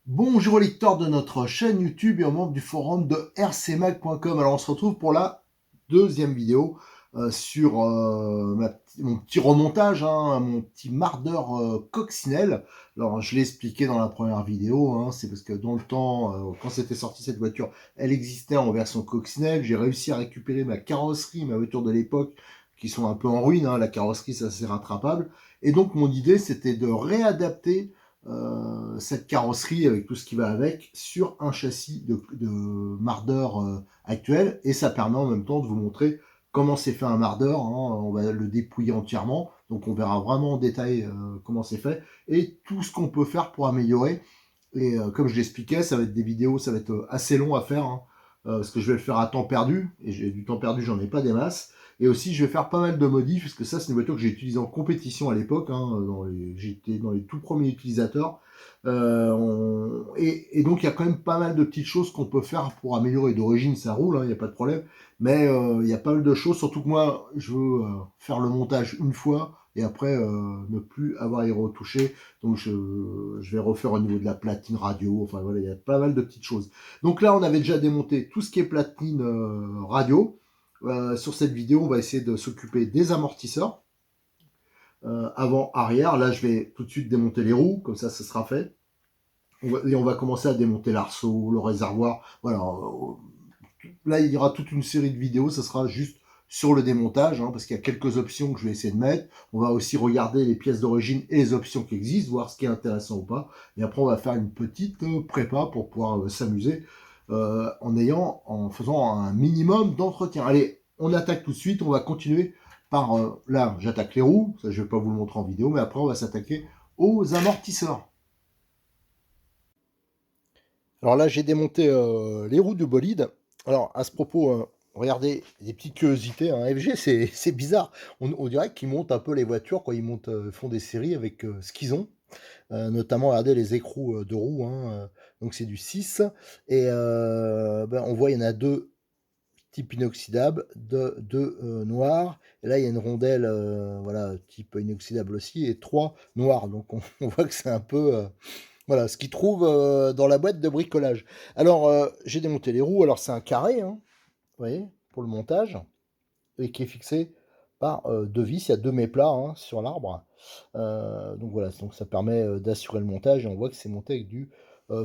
Bonjour les lecteurs de notre chaîne YouTube et aux membres du forum de rcmag.com. Alors on se retrouve pour la deuxième vidéo sur mon petit remontage, hein, mon petit mardeur coccinelle. Alors je l'ai expliqué dans la première vidéo, hein, c'est parce que dans le temps, quand c'était sorti cette voiture, elle existait en version coccinelle. J'ai réussi à récupérer ma carrosserie, ma voiture de l'époque, qui sont un peu en ruine, hein. La carrosserie, ça c'est rattrapable. Et donc mon idée, c'était de réadapter cette carrosserie avec tout ce qui va avec sur un châssis de mardeur actuel, et ça permet en même temps de vous montrer comment c'est fait un mardeur, hein. On va le dépouiller entièrement, donc on verra vraiment en détail comment c'est fait et tout ce qu'on peut faire pour améliorer. Et comme je l'expliquais, ça va être des vidéos, ça va être assez long à faire, hein, parce que je vais le faire à temps perdu, et j'ai du temps perdu, j'en ai pas des masses. Et aussi, je vais faire pas mal de modifs, parce que ça, c'est une voiture que j'ai utilisée en compétition à l'époque, hein, j'étais dans les tout premiers utilisateurs. Et donc, il y a quand même pas mal de petites choses qu'on peut faire pour améliorer. D'origine, ça roule, il n'y a pas de problème. Mais il y a pas mal de choses, surtout que moi, je veux faire le montage une fois, et après, ne plus avoir à y retoucher. Donc je vais refaire au niveau de la platine radio, enfin voilà, il y a pas mal de petites choses. Donc là, on avait déjà démonté tout ce qui est platine radio. Sur cette vidéo, on va essayer de s'occuper des amortisseurs avant, arrière. Là, je vais tout de suite démonter les roues, comme ça sera fait. Et on va commencer à démonter l'arceau, le réservoir. Voilà, là, il y aura toute une série de vidéos, ça sera juste sur le démontage, hein, parce qu'il y a quelques options que je vais essayer de mettre. On va aussi regarder les pièces d'origine et les options qui existent, voir ce qui est intéressant ou pas. Et après, on va faire une petite prépa pour pouvoir s'amuser en faisant un minimum d'entretien. Allez, on attaque tout de suite, on va continuer par, là, j'attaque les roues, ça je vais pas vous le montrer en vidéo, mais après, on va s'attaquer aux amortisseurs. Alors là, j'ai démonté les roues du bolide. Alors, à ce propos, regardez, des petites curiosités. Un FG, c'est bizarre. On dirait qu'ils montent un peu les voitures quand ils montent, font des séries avec ce qu'ils ont. Notamment, regardez les écrous de roues, hein, donc c'est du 6. Et ben, on voit, il y en a deux type inoxydable, deux noirs. Et là, il y a une rondelle, voilà, type inoxydable aussi, et trois noirs. Donc, on voit que c'est un peu... voilà, ce qu'ils trouvent dans la boîte de bricolage. Alors, j'ai démonté les roues. Alors, c'est un carré, hein, vous voyez, pour le montage, et qui est fixé par deux vis. Il y a deux méplats hein, sur l'arbre. Donc voilà, donc ça permet d'assurer le montage. Et on voit que c'est monté avec du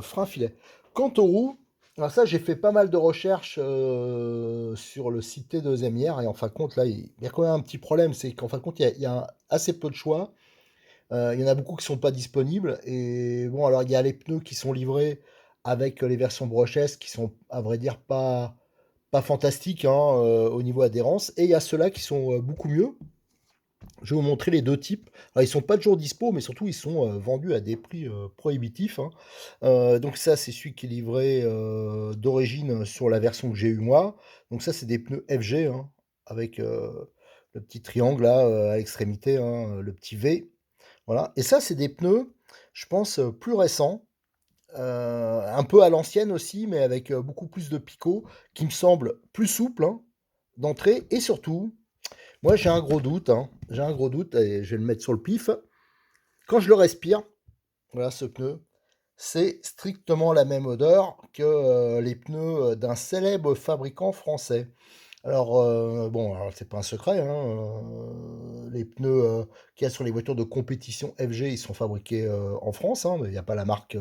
frein filet. Quant aux roues, alors ça, j'ai fait pas mal de recherches sur le site T2M hier. Et en fin de compte, là, il y a quand même un petit problème. C'est qu'en fin de compte, il y a assez peu de choix. Il y en a beaucoup qui sont pas disponibles. Et bon, alors il y a les pneus qui sont livrés avec les versions brochesses qui sont, à vrai dire, pas fantastiques hein, au niveau adhérence. Et il y a ceux-là qui sont beaucoup mieux. Je vais vous montrer les deux types. Alors, ils sont pas toujours dispo, mais surtout ils sont vendus à des prix prohibitifs, hein. Donc ça, c'est celui qui est livré d'origine sur la version que j'ai eue moi. Donc ça, c'est des pneus FG, hein, avec le petit triangle là à l'extrémité, hein, le petit V. Voilà. Et ça, c'est des pneus, je pense, plus récents, un peu à l'ancienne aussi, mais avec beaucoup plus de picots, qui me semblent plus souples hein, d'entrée. Et surtout, moi j'ai un gros doute, hein, j'ai un gros doute, et je vais le mettre sur le pif. Quand je le respire, voilà ce pneu, c'est strictement la même odeur que les pneus d'un célèbre fabricant français. Alors, bon, alors c'est pas un secret, hein, les pneus qu'il y a sur les voitures de compétition FG, ils sont fabriqués en France, hein, mais il n'y a pas la marque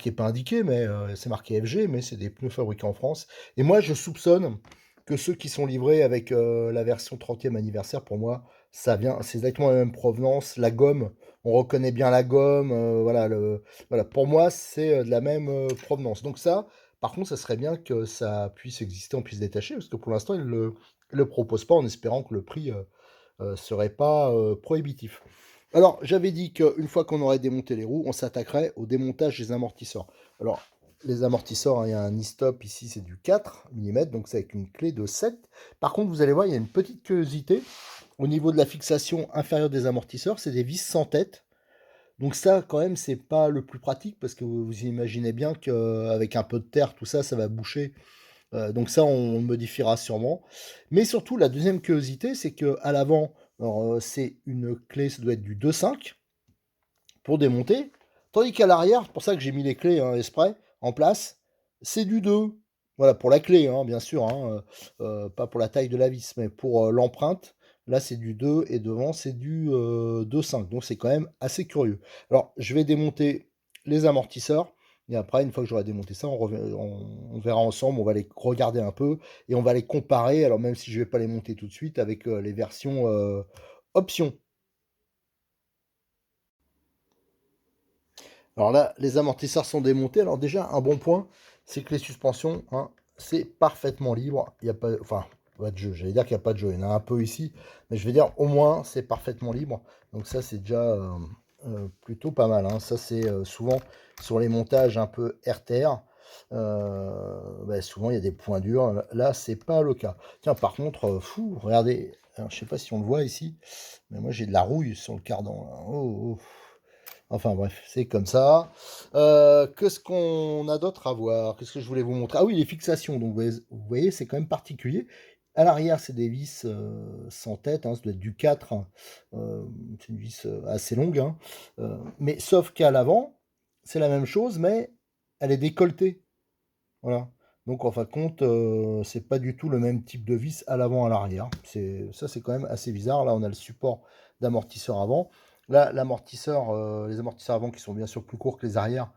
est pas indiquée, mais c'est marqué FG, mais c'est des pneus fabriqués en France. Et moi, je soupçonne que ceux qui sont livrés avec la version 30e anniversaire, pour moi, ça vient, c'est exactement la même provenance. La gomme, on reconnaît bien la gomme, voilà, voilà, pour moi, c'est de la même provenance. Donc ça, par contre, ça serait bien que ça puisse exister en pièces détachées, parce que pour l'instant, ils ne le proposent pas en espérant que le prix serait pas prohibitif. Alors, j'avais dit qu'une fois qu'on aurait démonté les roues, on s'attaquerait au démontage des amortisseurs. Alors, les amortisseurs, hein, il y a un e-stop ici, c'est du 4 mm, donc c'est avec une clé de 7. Par contre, vous allez voir, il y a une petite curiosité. Au niveau de la fixation inférieure des amortisseurs, c'est des vis sans tête. Donc ça, quand même, c'est pas le plus pratique parce que vous imaginez bien qu'avec un peu de terre, tout ça, ça va boucher. Donc ça, on le modifiera sûrement. Mais surtout, la deuxième curiosité, c'est que à l'avant, alors c'est une clé, ça doit être du 2,5 pour démonter. Tandis qu'à l'arrière, c'est pour ça que j'ai mis les clés, hein, exprès, en place, c'est du 2. Voilà, pour la clé, hein, bien sûr, hein, pas pour la taille de la vis, mais pour, l'empreinte, là, c'est du 2 et devant, c'est du, 2,5. Donc c'est quand même assez curieux. Alors, je vais démonter les amortisseurs et après, une fois que j'aurai démonté ça, on verra ensemble, on va les regarder un peu et on va les comparer, alors même si je vais pas les monter tout de suite, avec, les versions, options. Alors là, les amortisseurs sont démontés. Alors déjà, un bon point, c'est que les suspensions, hein, c'est parfaitement libre. Il n'y a pas, enfin, pas de jeu. J'allais dire qu'il n'y a pas de jeu. Il y en a un peu ici, mais je vais dire au moins c'est parfaitement libre. Donc ça, c'est déjà plutôt pas mal, hein. Ça, c'est souvent sur les montages un peu RTR. Souvent, il y a des points durs. Là, c'est pas le cas. Tiens, par contre, fou, regardez. Alors, je sais pas si on le voit ici, mais moi, j'ai de la rouille sur le cardan, là. Oh, oh. Enfin bref, c'est comme ça. Qu'est-ce qu'on a d'autre à voir? Qu'est-ce que je voulais vous montrer? Ah oui, les fixations. Donc vous voyez, c'est quand même particulier. À l'arrière, c'est des vis sans tête, hein, ça doit être du 4, hein. C'est une vis assez longue, hein. Mais sauf qu'à l'avant, c'est la même chose, mais elle est décolletée. Voilà. Donc en fin de compte, c'est pas du tout le même type de vis à l'avant, à l'arrière. Ça, c'est quand même assez bizarre. Là, on a le support d'amortisseur avant. Là, l'amortisseur, les amortisseurs avant qui sont bien sûr plus courts que les arrières,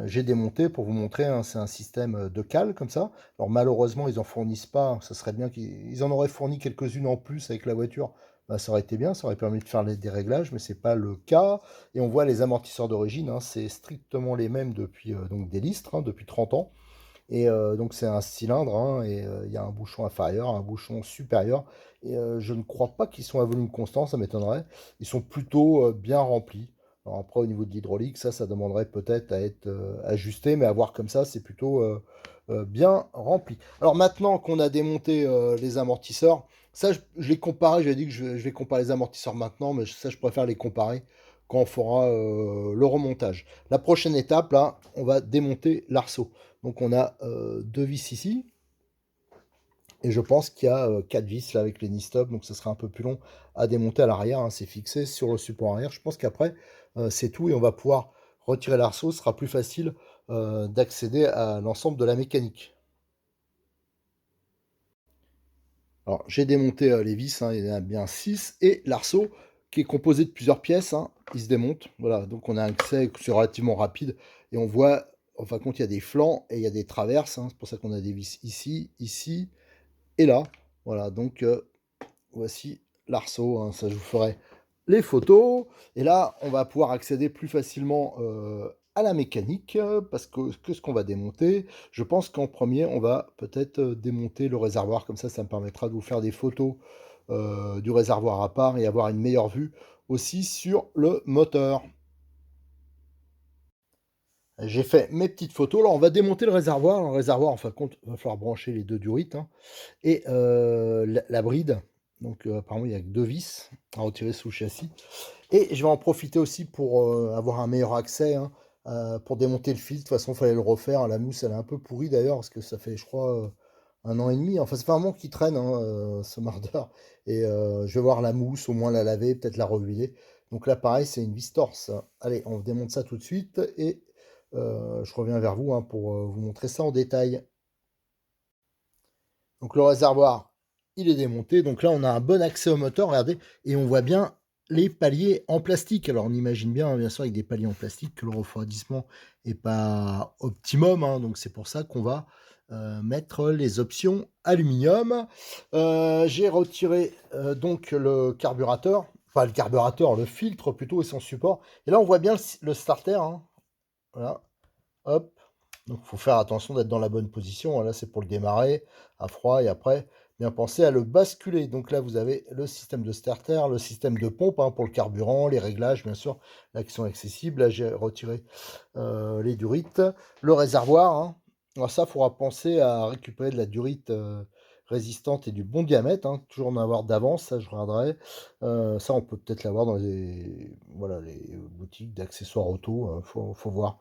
j'ai démonté pour vous montrer, hein, c'est un système de cale comme ça. Alors malheureusement, ils en fournissent pas. Ça serait bien qu'ils en auraient fourni quelques-unes en plus avec la voiture. Bah, ça aurait été bien, ça aurait permis de faire des réglages, mais c'est pas le cas. Et on voit les amortisseurs d'origine, hein, c'est strictement les mêmes depuis donc des lustres, hein, depuis 30 ans. Et donc c'est un cylindre, hein, et il y a un bouchon inférieur, un bouchon supérieur. Et je ne crois pas qu'ils sont à volume constant, ça m'étonnerait. Ils sont plutôt bien remplis. Alors après, au niveau de l'hydraulique, ça demanderait peut-être à être ajusté, mais à voir comme ça, c'est plutôt bien rempli. Alors maintenant qu'on a démonté les amortisseurs, ça je les comparais, j'avais dit que je vais comparer les amortisseurs maintenant, mais ça je préfère les comparer quand on fera le remontage. La prochaine étape, là, on va démonter l'arceau. Donc on a 2 vis ici, et je pense qu'il y a 4 vis là avec les knee-stop, donc ça sera un peu plus long à démonter à l'arrière, hein, c'est fixé sur le support arrière. Je pense qu'après, c'est tout et on va pouvoir retirer l'arceau, ce sera plus facile d'accéder à l'ensemble de la mécanique. Alors j'ai démonté les vis, hein, il y en a bien 6, et l'arceau qui est composé de plusieurs pièces, hein, il se démonte. Voilà, donc on a un accès, c'est relativement rapide, et on voit, en fin de compte, il y a des flancs et il y a des traverses, hein, c'est pour ça qu'on a des vis ici, ici, et là. Voilà, donc voici l'arceau, hein, ça je vous ferai les photos. Et là, on va pouvoir accéder plus facilement à la mécanique, parce que ce qu'on va démonter, je pense qu'en premier, on va peut-être démonter le réservoir. Comme ça me permettra de vous faire des photos du réservoir à part et avoir une meilleure vue aussi sur le moteur. J'ai fait mes petites photos. Là, on va démonter le réservoir. Le réservoir, en fin de compte, il va falloir brancher les deux durites, hein. Et la bride, donc apparemment il y a que 2 vis à retirer sous le châssis. Et je vais en profiter aussi pour avoir un meilleur accès, hein, pour démonter le fil. De toute façon, il fallait le refaire. La mousse, elle est un peu pourrie d'ailleurs, parce que ça fait, je crois, 1 an et demi. Enfin, ça fait un moment qu'il traîne, hein, ce mardeur. Et je vais voir la mousse, au moins la laver, peut-être la rehuiler. Donc là, pareil, c'est une vis torse. Allez, on démonte ça tout de suite et je reviens vers vous, hein, pour vous montrer ça en détail. Donc le réservoir, il est démonté. Donc là, on a un bon accès au moteur, regardez, et on voit bien les paliers en plastique. Alors on imagine bien, bien sûr, avec des paliers en plastique, que le refroidissement n'est pas optimum, hein. Donc c'est pour ça qu'on va mettre les options aluminium. J'ai retiré donc le carburateur, enfin le carburateur, le filtre plutôt et son support. Et là, on voit bien le starter, hein. Voilà, hop. Donc, il faut faire attention d'être dans la bonne position. Là, c'est pour le démarrer à froid et après, bien penser à le basculer. Donc là, vous avez le système de starter, le système de pompe, hein, pour le carburant, les réglages, bien sûr, là, qui sont accessibles. Là, j'ai retiré les durites. Le réservoir, hein. Alors ça, il faudra penser à récupérer de la durite résistante et du bon diamètre, hein. Toujours en avoir d'avance, ça, je regarderai. Ça, on peut peut-être l'avoir dans les, voilà, les boutiques d'accessoires auto. Faut voir.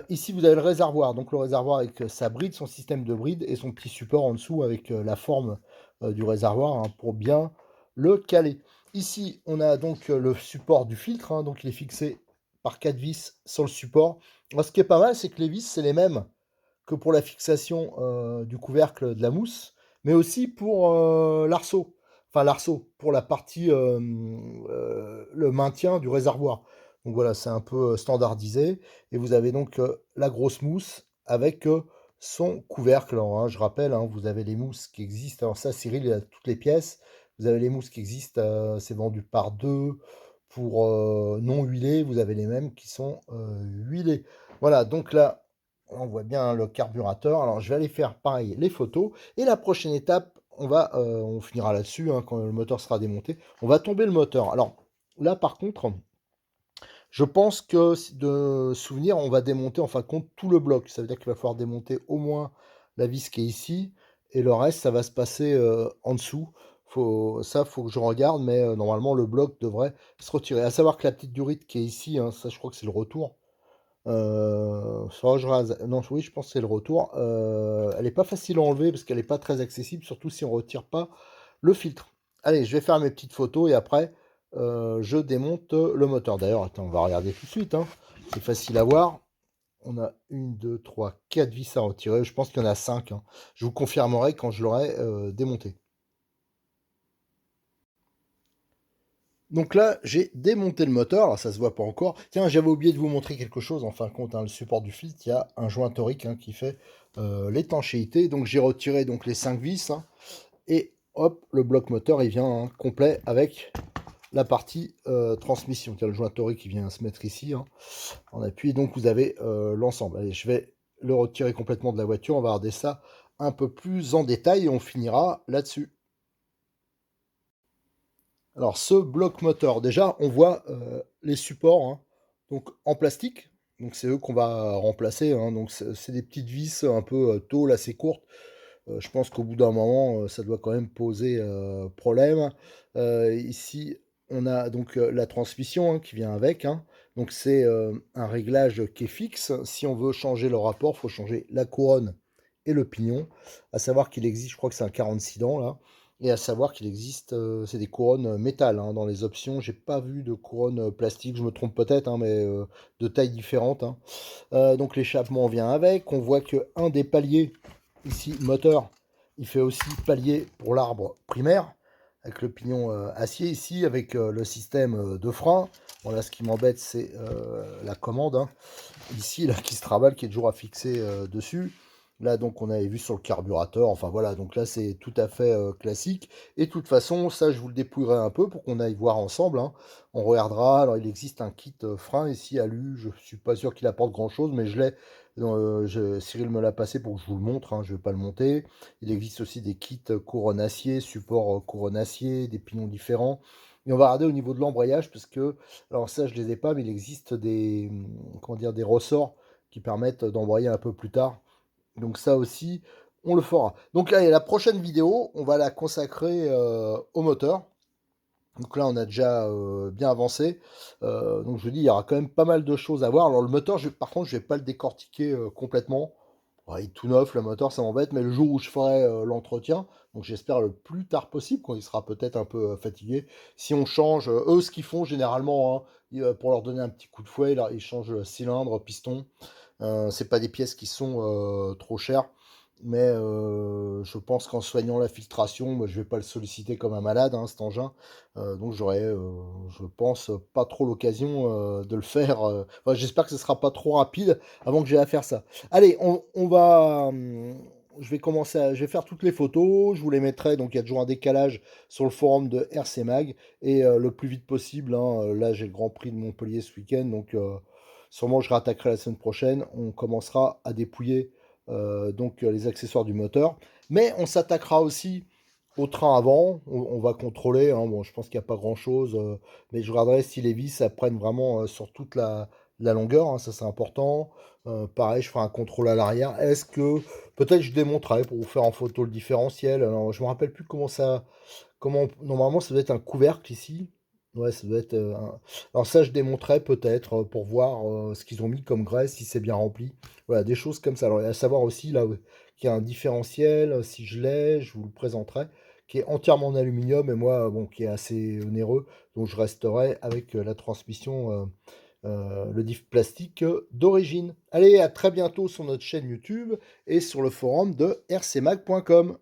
Ici, vous avez le réservoir. Donc le réservoir avec sa bride, son système de bride et son petit support en dessous avec la forme du réservoir, hein, pour bien le caler. Ici, on a donc le support du filtre, hein, donc il est fixé par 4 vis sur le support. Alors, ce qui est pas mal, c'est que les vis, c'est les mêmes que pour la fixation du couvercle de la mousse, mais aussi pour l'arceau. Enfin, l'arceau, pour la partie, le maintien du réservoir. Donc voilà, c'est un peu standardisé. Et vous avez donc la grosse mousse avec son couvercle. Alors, hein, je rappelle, hein, vous avez les mousses qui existent. Alors ça, Cyril, il a toutes les pièces. Vous avez les mousses qui existent, c'est vendu par deux. Pour non huilés, vous avez les mêmes qui sont huilés. Voilà, donc là, on voit bien le carburateur. Alors, je vais aller faire pareil les photos. Et la prochaine étape, on finira là-dessus hein, quand le moteur sera démonté. On va tomber le moteur. Alors là, par contre, je pense que de souvenir, on va démonter en fin de compte tout le bloc. Ça veut dire qu'il va falloir démonter au moins la vis qui est ici. Et le reste, ça va se passer en dessous. Faut que je regarde, mais normalement, le bloc devrait se retirer. À savoir que la petite durite qui est ici, hein, ça, je crois que c'est le retour. Faudra que je rase. Non, oui, je pense que c'est le retour. Elle est pas facile à enlever parce qu'elle est pas très accessible, surtout si on retire pas le filtre. Allez, je vais faire mes petites photos et après, je démonte le moteur. D'ailleurs, attends, on va regarder tout de suite, hein. C'est facile à voir. On a une, 2, 3, 4 vis à retirer. Je pense qu'il y en a 5, hein. Je vous confirmerai quand je l'aurai démonté. Donc là, j'ai démonté le moteur, alors ça se voit pas encore. Tiens, j'avais oublié de vous montrer quelque chose, en fin de compte, hein, le support du filtre, il y a un joint torique hein, qui fait l'étanchéité. Donc j'ai retiré donc les 5 vis, hein, et hop, le bloc moteur, il vient hein, complet avec la partie transmission. Il y a le joint torique qui vient se mettre ici, hein, en appui, donc vous avez l'ensemble. Allez, je vais le retirer complètement de la voiture, on va regarder ça un peu plus en détail et on finira là-dessus. Alors, ce bloc moteur, déjà, on voit les supports hein, donc en plastique. Donc, c'est eux qu'on va remplacer. Hein. Donc, c'est des petites vis un peu tôles assez courtes. Je pense qu'au bout d'un moment, ça doit quand même poser problème. Ici, on a donc la transmission hein, qui vient avec. Hein. Donc, c'est un réglage qui est fixe. Si on veut changer le rapport, il faut changer la couronne et le pignon. À savoir qu'il existe, je crois que c'est un 46 dents là. Et à savoir qu'il existe, c'est des couronnes métal hein, dans les options. J'ai pas vu de couronne plastique, je me trompe peut-être, hein, mais de taille différente. Hein. Donc l'échappement vient avec. On voit que un des paliers, ici, moteur, il fait aussi palier pour l'arbre primaire, avec le pignon acier ici, avec le système de frein. Voilà, ce qui m'embête, c'est la commande. Hein. Ici, là, qui se travaille, qui est toujours à fixer dessus. Là, donc, on avait vu sur le carburateur. Enfin, voilà. Donc là, c'est tout à fait classique. Et de toute façon, ça, je vous le dépouillerai un peu pour qu'on aille voir ensemble. Hein. On regardera. Alors, il existe un kit frein ici, alu. Je suis pas sûr qu'il apporte grand-chose, mais je l'ai. Cyril me l'a passé pour que je vous le montre. Hein. Je ne vais pas le monter. Il existe aussi des kits couronne acier, support couronne acier, des pignons différents. Et on va regarder au niveau de l'embrayage, parce que, alors ça, je les ai pas, mais il existe des, comment dire, des ressorts qui permettent d'embrayer un peu plus tard. Donc ça aussi, on le fera. Donc là, la prochaine vidéo, on va la consacrer au moteur. Donc là, on a déjà bien avancé. Donc je vous dis, il y aura quand même pas mal de choses à voir. Alors le moteur, par contre, je vais pas le décortiquer complètement. Ouais, il est tout neuf, le moteur, ça m'embête, mais le jour où je ferai l'entretien, donc j'espère le plus tard possible, quand il sera peut-être un peu fatigué, si on change, eux, ce qu'ils font généralement, hein, pour leur donner un petit coup de fouet, là, ils changent cylindre, piston. C'est pas des pièces qui sont trop chères, mais je pense qu'en soignant la filtration, moi, je vais pas le solliciter comme un malade, hein, cet engin. Donc j'aurai, je pense, pas trop l'occasion de le faire. Enfin, j'espère que ce sera pas trop rapide avant que j'ai à faire ça. Allez, on va. Je vais commencer je vais faire toutes les photos, je vous les mettrai, donc il y a toujours un décalage sur le forum de RC Mag, et le plus vite possible, hein, là j'ai le Grand Prix de Montpellier ce week-end, donc sûrement je rattaquerai la semaine prochaine, on commencera à dépouiller donc les accessoires du moteur, mais on s'attaquera aussi au train avant, on va contrôler, hein, bon je pense qu'il n'y a pas grand chose, mais je regarderai si les vis ça prenne vraiment sur toute la longueur, hein, ça c'est important. Pareil, je ferai un contrôle à l'arrière. Est-ce que peut-être je démonterai pour vous faire en photo le différentiel. Alors, je me rappelle plus comment ça. Normalement, ça doit être un couvercle ici. Ouais, ça doit être. Alors ça, je démonterai peut-être pour voir ce qu'ils ont mis comme graisse, si c'est bien rempli. Voilà, des choses comme ça. Alors, à savoir aussi là qu'il y a un différentiel. Si je l'ai, je vous le présenterai, qui est entièrement en aluminium et moi, bon, qui est assez onéreux. Donc, je resterai avec la transmission le diff plastique, d'origine. Allez, à très bientôt sur notre chaîne YouTube et sur le forum de rcmag.com.